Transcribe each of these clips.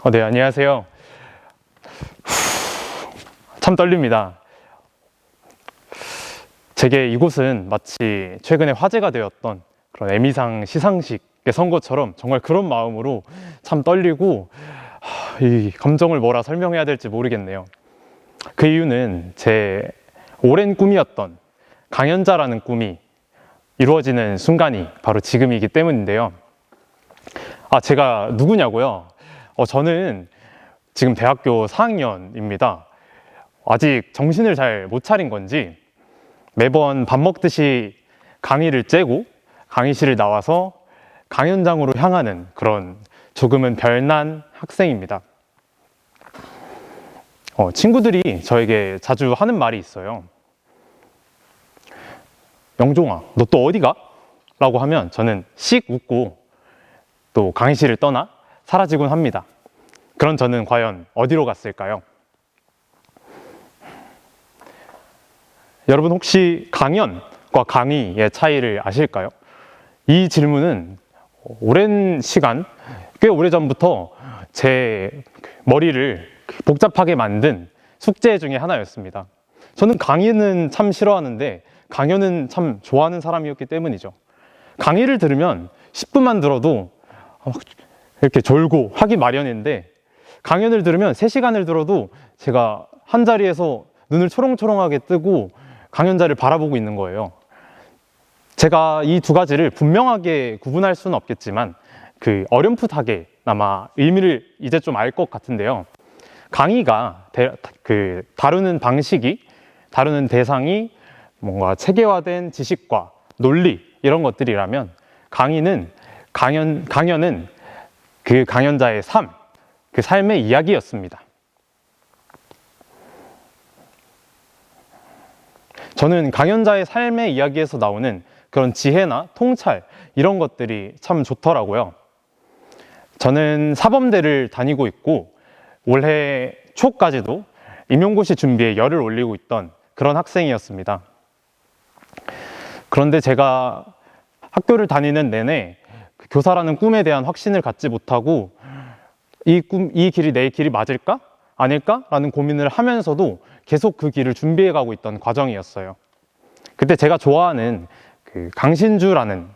네, 안녕하세요. 참 떨립니다. 제게 이곳은 마치 최근에 화제가 되었던 그런 에미상 시상식의 선거처럼 정말 그런 마음으로 참 떨리고 이 감정을 뭐라 설명해야 될지 모르겠네요. 그 이유는 제 오랜 꿈이었던 강연자라는 꿈이 이루어지는 순간이 바로 지금이기 때문인데요. 제가 누구냐고요? 저는 지금 대학교 4학년입니다. 아직 정신을 잘 못 차린 건지 매번 밥 먹듯이 강의를 째고 강의실을 나와서 강연장으로 향하는 그런 조금은 별난 학생입니다. 친구들이 저에게 자주 하는 말이 있어요. 영종아, 너 또 어디 가? 라고 하면 저는 씩 웃고 또 강의실을 떠나 사라지곤 합니다. 그런 저는 과연 어디로 갔을까요? 여러분 혹시 강연과 강의의 차이를 아실까요? 이 질문은 오랜 시간, 꽤 오래전부터 제 머리를 복잡하게 만든 숙제 중에 하나였습니다. 저는 강의는 참 싫어하는데 강연은 참 좋아하는 사람이었기 때문이죠. 강의를 들으면 10분만 들어도 이렇게 졸고 하기 마련인데 강연을 들으면 3시간을 들어도 제가 한 자리에서 눈을 초롱초롱하게 뜨고 강연자를 바라보고 있는 거예요. 제가 이 두 가지를 분명하게 구분할 수는 없겠지만 어렴풋하게 아마 의미를 이제 좀 알 것 같은데요. 강의가 다루는 방식이, 다루는 대상이 뭔가 체계화된 지식과 논리 이런 것들이라면 강연은 그 강연자의 삶, 그 삶의 이야기였습니다. 저는 강연자의 삶의 이야기에서 나오는 그런 지혜나 통찰 이런 것들이 참 좋더라고요. 저는 사범대를 다니고 있고 올해 초까지도 임용고시 준비에 열을 올리고 있던 그런 학생이었습니다. 그런데 제가 학교를 다니는 내내 교사라는 꿈에 대한 확신을 갖지 못하고 이 길이 내 길이 맞을까? 아닐까? 라는 고민을 하면서도 계속 그 길을 준비해 가고 있던 과정이었어요. 그때 제가 좋아하는 강신주라는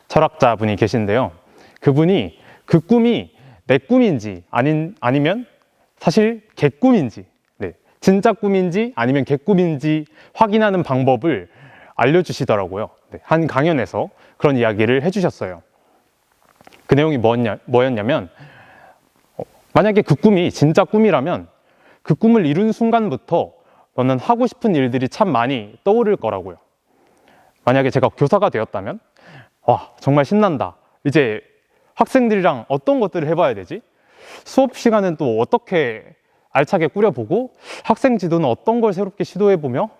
철학자분이 계신데요. 그분이 그 꿈이 내 꿈인지 아니면 사실 개꿈인지, 진짜 꿈인지 아니면 개꿈인지 확인하는 방법을 알려주시더라고요. 한 강연에서 그런 이야기를 해주셨어요. 그 내용이 뭐였냐면 만약에 그 꿈이 진짜 꿈이라면 그 꿈을 이룬 순간부터 너는 하고 싶은 일들이 참 많이 떠오를 거라고요. 만약에 제가 교사가 되었다면 정말 신난다. 이제 학생들이랑 어떤 것들을 해봐야 되지? 수업 시간은 또 어떻게 알차게 꾸려보고 학생 지도는 어떤 걸 새롭게 시도해보며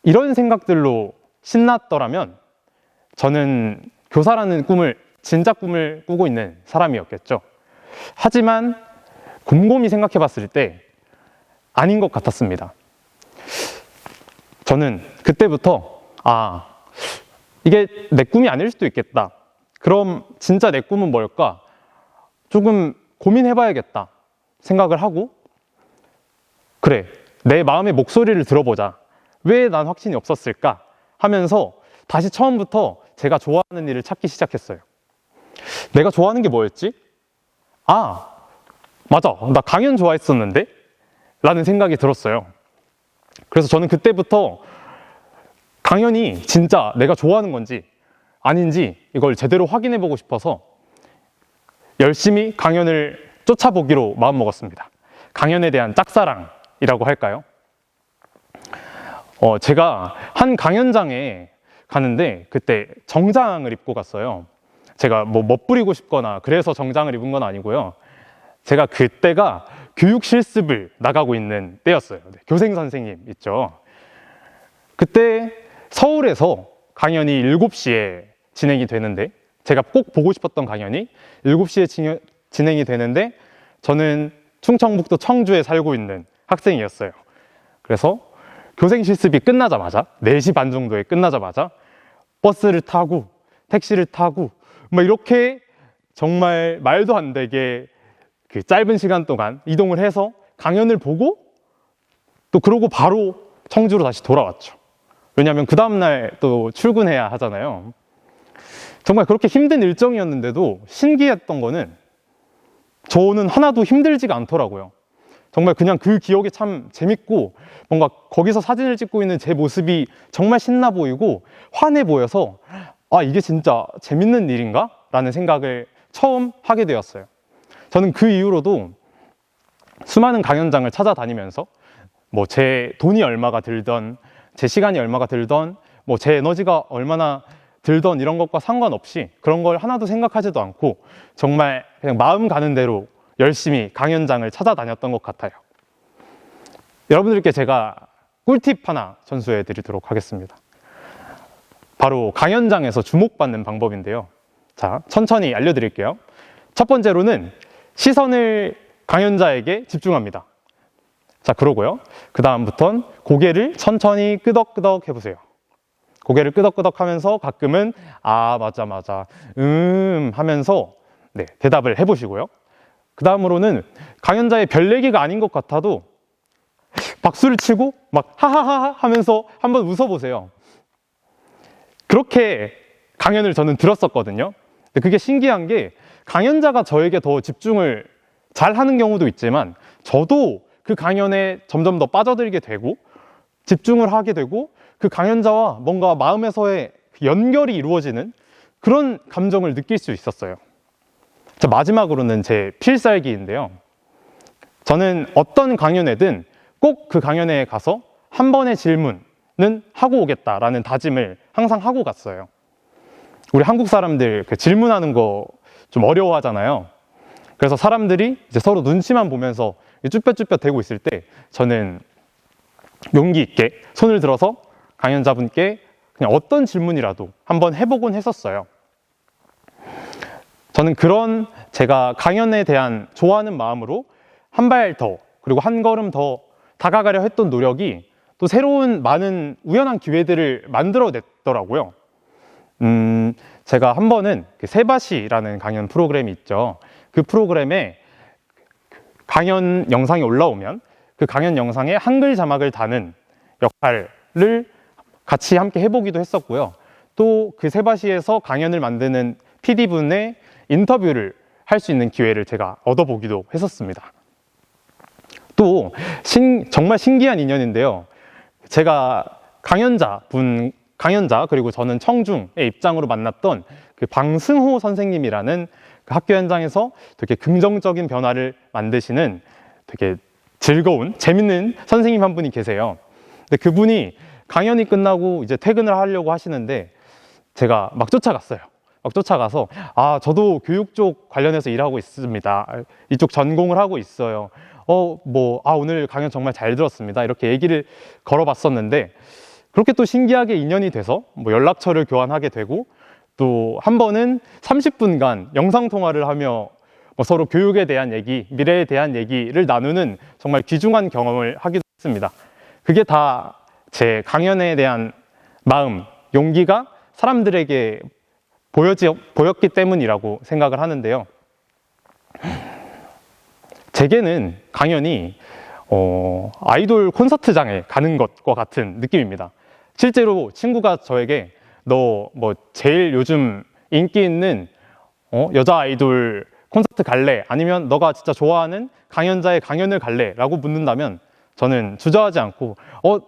이런 생각들로 신났더라면 저는 교사라는 진짜 꿈을 꾸고 있는 사람이었겠죠. 하지만 곰곰이 생각해 봤을 때 아닌 것 같았습니다. 저는 그때부터 이게 내 꿈이 아닐 수도 있겠다. 그럼 진짜 내 꿈은 뭘까? 조금 고민해 봐야겠다 생각을 하고 그래, 내 마음의 목소리를 들어보자. 왜 난 확신이 없었을까? 하면서 다시 처음부터 제가 좋아하는 일을 찾기 시작했어요. 내가 좋아하는 게 뭐였지? 맞아, 나 강연 좋아했었는데? 라는 생각이 들었어요. 그래서 저는 그때부터 강연이 진짜 내가 좋아하는 건지 아닌지 이걸 제대로 확인해 보고 싶어서 열심히 강연을 쫓아보기로 마음먹었습니다. 강연에 대한 짝사랑이라고 할까요? 제가 한 강연장에 가는데 그때 정장을 입고 갔어요. 제가 멋부리고 싶거나 그래서 정장을 입은 건 아니고요. 제가 그때가 교육 실습을 나가고 있는 때였어요. 교생 선생님 있죠. 그때 서울에서 강연이 7시에 진행이 되는데 제가 꼭 보고 싶었던 강연이 7시에 진행이 되는데 저는 충청북도 청주에 살고 있는 학생이었어요. 그래서 교생 실습이 끝나자마자 4시 반 정도에 끝나자마자 버스를 타고 택시를 타고 이렇게 정말 말도 안 되게 그 짧은 시간 동안 이동을 해서 강연을 보고 또 그러고 바로 청주로 다시 돌아왔죠. 왜냐하면 그 다음날 또 출근해야 하잖아요. 정말 그렇게 힘든 일정이었는데도 신기했던 거는 저는 하나도 힘들지가 않더라고요. 정말 그냥 그 기억이 참 재밌고 뭔가 거기서 사진을 찍고 있는 제 모습이 정말 신나 보이고 환해 보여서 아, 이게 진짜 재밌는 일인가? 라는 생각을 처음 하게 되었어요. 저는 그 이후로도 수많은 강연장을 찾아다니면서 뭐 제 돈이 얼마가 들던 제 시간이 얼마가 들던 뭐 제 에너지가 얼마나 들던 이런 것과 상관없이 그런 걸 하나도 생각하지도 않고 정말 그냥 마음 가는 대로 열심히 강연장을 찾아다녔던 것 같아요. 여러분들께 제가 꿀팁 하나 전수해 드리도록 하겠습니다. 바로 강연장에서 주목받는 방법인데요. 자, 천천히 알려드릴게요. 첫 번째로는 시선을 강연자에게 집중합니다. 자, 그러고요. 그 다음부턴 고개를 천천히 끄덕끄덕 해보세요. 고개를 끄덕끄덕 하면서 가끔은 아, 맞아, 하면서 네, 대답을 해보시고요. 그 다음으로는 강연자의 별 얘기가 아닌 것 같아도 박수를 치고 막 하하하 하면서 한번 웃어보세요. 그렇게 강연을 저는 들었었거든요. 근데 그게 신기한 게 강연자가 저에게 더 집중을 잘 하는 경우도 있지만 저도 그 강연에 점점 더 빠져들게 되고 집중을 하게 되고 그 강연자와 뭔가 마음에서의 연결이 이루어지는 그런 감정을 느낄 수 있었어요. 자, 마지막으로는 제 필살기인데요. 저는 어떤 강연회든 꼭 그 강연회에 가서 한 번의 질문은 하고 오겠다라는 다짐을 항상 하고 갔어요. 우리 한국 사람들 그 질문하는 거 좀 어려워하잖아요. 그래서 사람들이 이제 서로 눈치만 보면서 쭈뼛쭈뼛 대고 있을 때 저는 용기 있게 손을 들어서 강연자분께 그냥 어떤 질문이라도 한번 해보곤 했었어요. 저는 그런 제가 강연에 대한 좋아하는 마음으로 한 발 더 그리고 한 걸음 더 다가가려 했던 노력이 또 새로운 많은 우연한 기회들을 만들어냈더라고요. 제가 한 번은 그 세바시라는 강연 프로그램이 있죠. 그 프로그램에 강연 영상이 올라오면 그 강연 영상에 한글 자막을 다는 역할을 같이 함께 해보기도 했었고요. 또 그 세바시에서 강연을 만드는 PD분의 인터뷰를 할 수 있는 기회를 제가 얻어보기도 했었습니다. 또 정말 신기한 인연인데요. 제가 강연자 그리고 저는 청중의 입장으로 만났던 그 방승호 선생님이라는 그 학교 현장에서 되게 긍정적인 변화를 만드시는 되게 즐거운 재밌는 선생님 한 분이 계세요. 근데 그분이 강연이 끝나고 이제 퇴근을 하려고 하시는데 제가 막 쫓아갔어요. 막 쫓아가서 아, 저도 교육 쪽 관련해서 일하고 있습니다. 이쪽 전공을 하고 있어요. 오늘 강연 정말 잘 들었습니다. 이렇게 얘기를 걸어봤었는데 그렇게 또 신기하게 인연이 돼서 뭐 연락처를 교환하게 되고 또 한 번은 30분간 영상통화를 하며 뭐 서로 교육에 대한 얘기, 미래에 대한 얘기를 나누는 정말 귀중한 경험을 하기도 했습니다. 그게 다 제 강연에 대한 마음, 용기가 사람들에게 보였기 때문이라고 생각을 하는데요. 제게는 강연이 아이돌 콘서트장에 가는 것과 같은 느낌입니다. 실제로 친구가 저에게 너 뭐 제일 요즘 인기 있는 여자 아이돌 콘서트 갈래? 아니면 너가 진짜 좋아하는 강연자의 강연을 갈래? 라고 묻는다면 저는 주저하지 않고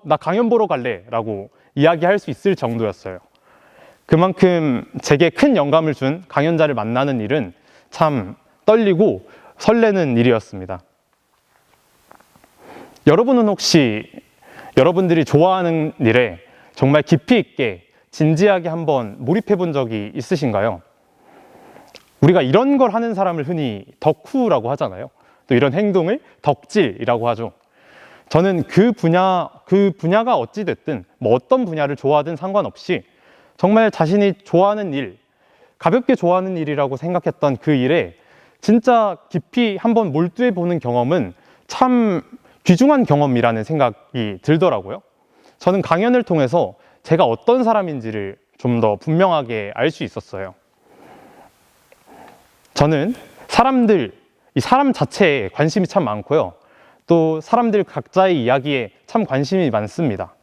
나 강연 보러 갈래? 라고 이야기할 수 있을 정도였어요. 그만큼 제게 큰 영감을 준 강연자를 만나는 일은 참 떨리고 설레는 일이었습니다. 여러분은 혹시 여러분들이 좋아하는 일에 정말 깊이 있게 진지하게 한번 몰입해 본 적이 있으신가요? 우리가 이런 걸 하는 사람을 흔히 덕후라고 하잖아요. 또 이런 행동을 덕질이라고 하죠. 저는 그 분야가 어찌됐든 뭐 어떤 분야를 좋아하든 상관없이 정말 자신이 좋아하는 일, 가볍게 좋아하는 일이라고 생각했던 그 일에 진짜 깊이 한번 몰두해 보는 경험은 참 귀중한 경험이라는 생각이 들더라고요. 저는 강연을 통해서 제가 어떤 사람인지를 좀 더 분명하게 알 수 있었어요. 저는 사람들이 이 사람 자체에 관심이 참 많고요. 또 사람들 각자의 이야기에 참 관심이 많습니다.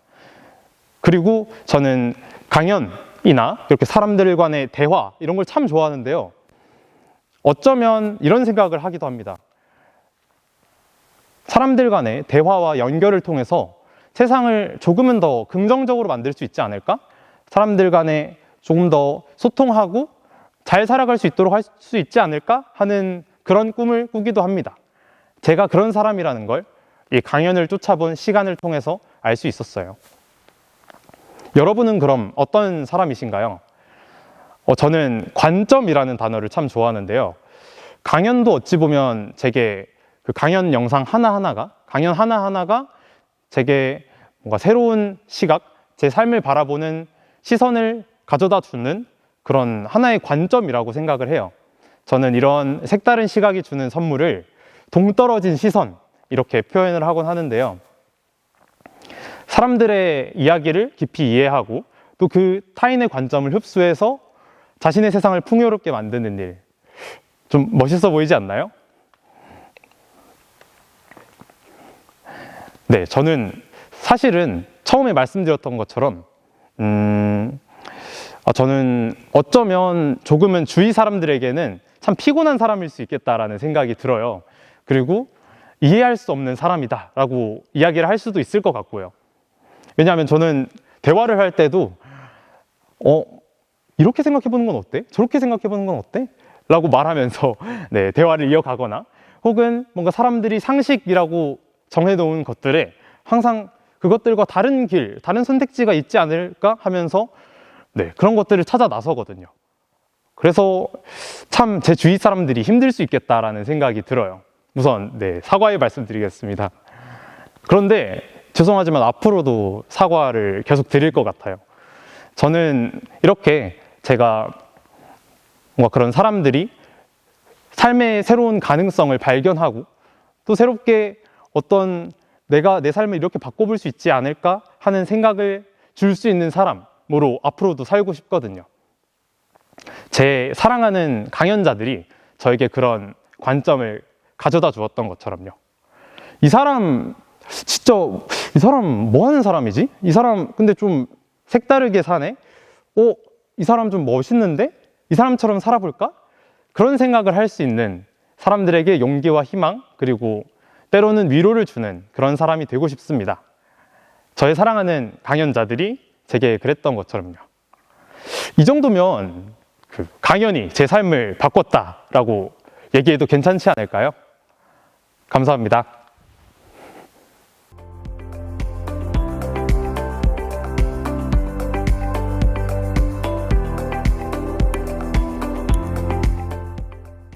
그리고 저는 강연이나 이렇게 사람들 간의 대화 이런 걸 참 좋아하는데요. 어쩌면 이런 생각을 하기도 합니다. 사람들 간의 대화와 연결을 통해서 세상을 조금은 더 긍정적으로 만들 수 있지 않을까? 사람들 간에 조금 더 소통하고 잘 살아갈 수 있도록 할 수 있지 않을까? 하는 그런 꿈을 꾸기도 합니다. 제가 그런 사람이라는 걸 이 강연을 쫓아본 시간을 통해서 알 수 있었어요. 여러분은 그럼 어떤 사람이신가요? 저는 관점이라는 단어를 참 좋아하는데요. 강연도 어찌 보면 제게 그 강연 영상 강연 하나하나가 제게 뭔가 새로운 시각, 제 삶을 바라보는 시선을 가져다 주는 그런 하나의 관점이라고 생각을 해요. 저는 이런 색다른 시각이 주는 선물을 동떨어진 시선, 이렇게 표현을 하곤 하는데요. 사람들의 이야기를 깊이 이해하고 또 그 타인의 관점을 흡수해서 자신의 세상을 풍요롭게 만드는 일. 좀 멋있어 보이지 않나요? 네, 저는 사실은 처음에 말씀드렸던 것처럼 저는 어쩌면 조금은 주위 사람들에게는 참 피곤한 사람일 수 있겠다라는 생각이 들어요. 그리고 이해할 수 없는 사람이다 라고 이야기를 할 수도 있을 것 같고요. 왜냐하면 저는 대화를 할 때도 이렇게 생각해보는 건 어때? 저렇게 생각해보는 건 어때? 라고 말하면서 네, 대화를 이어가거나 혹은 뭔가 사람들이 상식이라고 정해놓은 것들에 항상 그것들과 다른 길, 다른 선택지가 있지 않을까 하면서 네, 그런 것들을 찾아 나서거든요. 그래서 참 제 주위 사람들이 힘들 수 있겠다라는 생각이 들어요. 우선 네, 사과의 말씀드리겠습니다. 그런데 죄송하지만 앞으로도 사과를 계속 드릴 것 같아요. 저는 이렇게 제가 뭔가 그런 사람들이 삶의 새로운 가능성을 발견하고 또 새롭게 어떤 내가 내 삶을 이렇게 바꿔볼 수 있지 않을까 하는 생각을 줄 수 있는 사람으로 앞으로도 살고 싶거든요. 제 사랑하는 강연자들이 저에게 그런 관점을 가져다 주었던 것처럼요. 이 사람 뭐 하는 사람이지? 이 사람 근데 좀 색다르게 사네? 이 사람 좀 멋있는데? 이 사람처럼 살아볼까? 그런 생각을 할 수 있는 사람들에게 용기와 희망, 그리고 때로는 위로를 주는 그런 사람이 되고 싶습니다. 저의 사랑하는 강연자들이 제게 그랬던 것처럼요. 이 정도면 그 강연이 제 삶을 바꿨다라고 얘기해도 괜찮지 않을까요? 감사합니다.